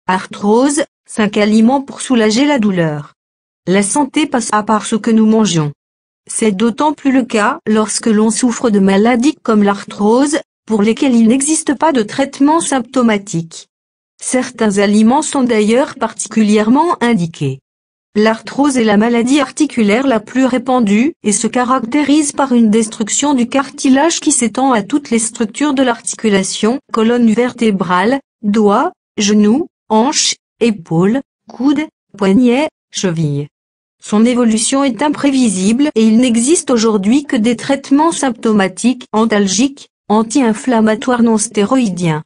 Arthrose, 5 aliments pour soulager la douleur. La santé passe par ce que nous mangeons. C'est d'autant plus le cas lorsque l'on souffre de maladies comme l'arthrose, pour lesquelles il n'existe pas de traitement symptomatique. Certains aliments sont d'ailleurs particulièrement indiqués. L'arthrose est la maladie articulaire la plus répandue et se caractérise par une destruction du cartilage qui s'étend à toutes les structures de l'articulation, colonne vertébrale, doigts, genoux, hanches, épaules, coudes, poignets, chevilles. Son évolution est imprévisible et il n'existe aujourd'hui que des traitements symptomatiques antalgiques, anti-inflammatoires non stéroïdiens.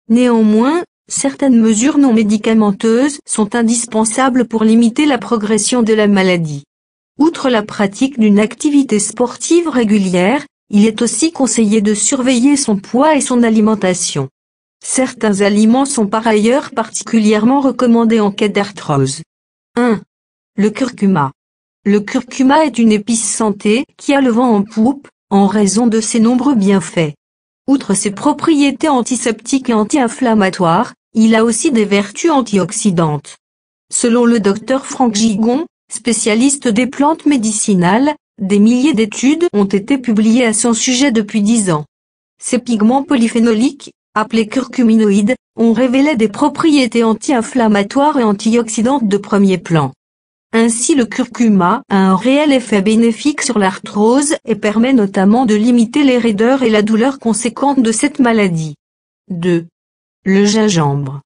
Néanmoins, certaines mesures non médicamenteuses sont indispensables pour limiter la progression de la maladie. Outre la pratique d'une activité sportive régulière, il est aussi conseillé de surveiller son poids et son alimentation. Certains aliments sont par ailleurs particulièrement recommandés en cas d'arthrose. 1. Le curcuma. Le curcuma est une épice santé qui a le vent en poupe, en raison de ses nombreux bienfaits. Outre ses propriétés antiseptiques et anti-inflammatoires, il a aussi des vertus antioxydantes. Selon le docteur Franck Gigon, spécialiste des plantes médicinales, des milliers d'études ont été publiées à son sujet depuis 10 ans. Ces pigments polyphénoliques, appelés curcuminoïdes, ont révélé des propriétés anti-inflammatoires et antioxydantes de premier plan. Ainsi le curcuma a un réel effet bénéfique sur l'arthrose et permet notamment de limiter les raideurs et la douleur conséquente de cette maladie. 2. Le gingembre.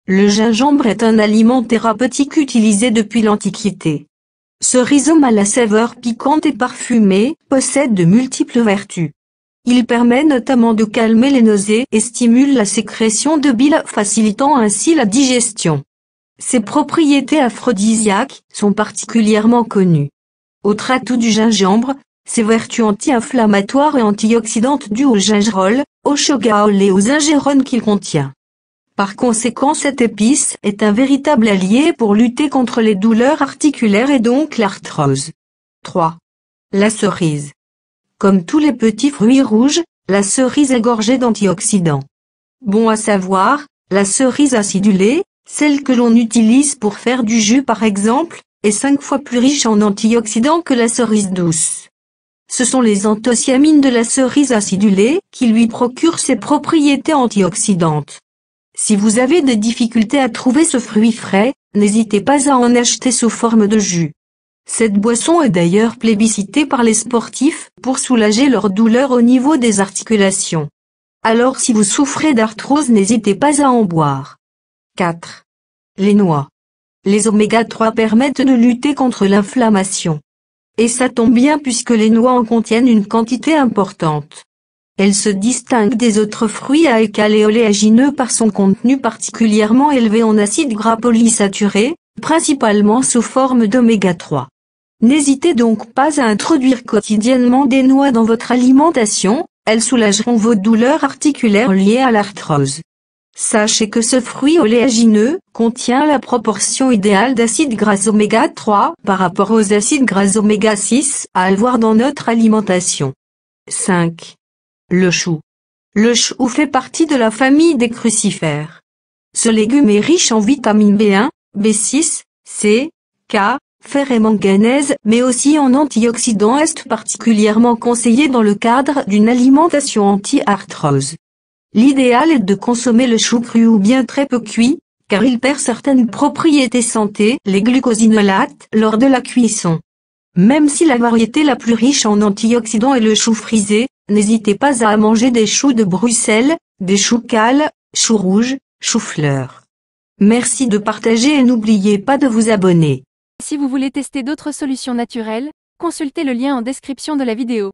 Le gingembre est un aliment thérapeutique utilisé depuis l'Antiquité. Ce rhizome à la saveur piquante et parfumée possède de multiples vertus. Il permet notamment de calmer les nausées et stimule la sécrétion de bile, facilitant ainsi la digestion. Ses propriétés aphrodisiaques sont particulièrement connues. Autre atout du gingembre, ses vertus anti-inflammatoires et antioxydantes dues au gingerol, au shogaol et aux gingerones qu'il contient. Par conséquent, cette épice est un véritable allié pour lutter contre les douleurs articulaires et donc l'arthrose. 3. La cerise. Comme tous les petits fruits rouges, la cerise est gorgée d'antioxydants. Bon à savoir, la cerise acidulée, celle que l'on utilise pour faire du jus par exemple, est 5 fois plus riche en antioxydants que la cerise douce. Ce sont les anthocyanines de la cerise acidulée qui lui procurent ses propriétés antioxydantes. Si vous avez des difficultés à trouver ce fruit frais, n'hésitez pas à en acheter sous forme de jus. Cette boisson est d'ailleurs plébiscitée par les sportifs pour soulager leurs douleurs au niveau des articulations. Alors si vous souffrez d'arthrose, n'hésitez pas à en boire. 4. Les noix. Les oméga 3 permettent de lutter contre l'inflammation. Et ça tombe bien puisque les noix en contiennent une quantité importante. Elles se distinguent des autres fruits à écales et oléagineux par son contenu particulièrement élevé en acides gras polysaturés, principalement sous forme d'oméga 3. N'hésitez donc pas à introduire quotidiennement des noix dans votre alimentation, elles soulageront vos douleurs articulaires liées à l'arthrose. Sachez que ce fruit oléagineux contient la proportion idéale d'acides gras oméga 3 par rapport aux acides gras oméga 6 à avoir dans notre alimentation. 5. Le chou. Le chou fait partie de la famille des crucifères. Ce légume est riche en vitamine B1, B6, C, K, fer et manganèse, mais aussi en antioxydants, est particulièrement conseillé dans le cadre d'une alimentation anti-arthrose. L'idéal est de consommer le chou cru ou bien très peu cuit, car il perd certaines propriétés santé, les glucosinolates, lors de la cuisson. Même si la variété la plus riche en antioxydants est le chou frisé, n'hésitez pas à manger des choux de Bruxelles, des choux cales, choux rouges, choux-fleurs. Merci de partager et n'oubliez pas de vous abonner. Si vous voulez tester d'autres solutions naturelles, consultez le lien en description de la vidéo.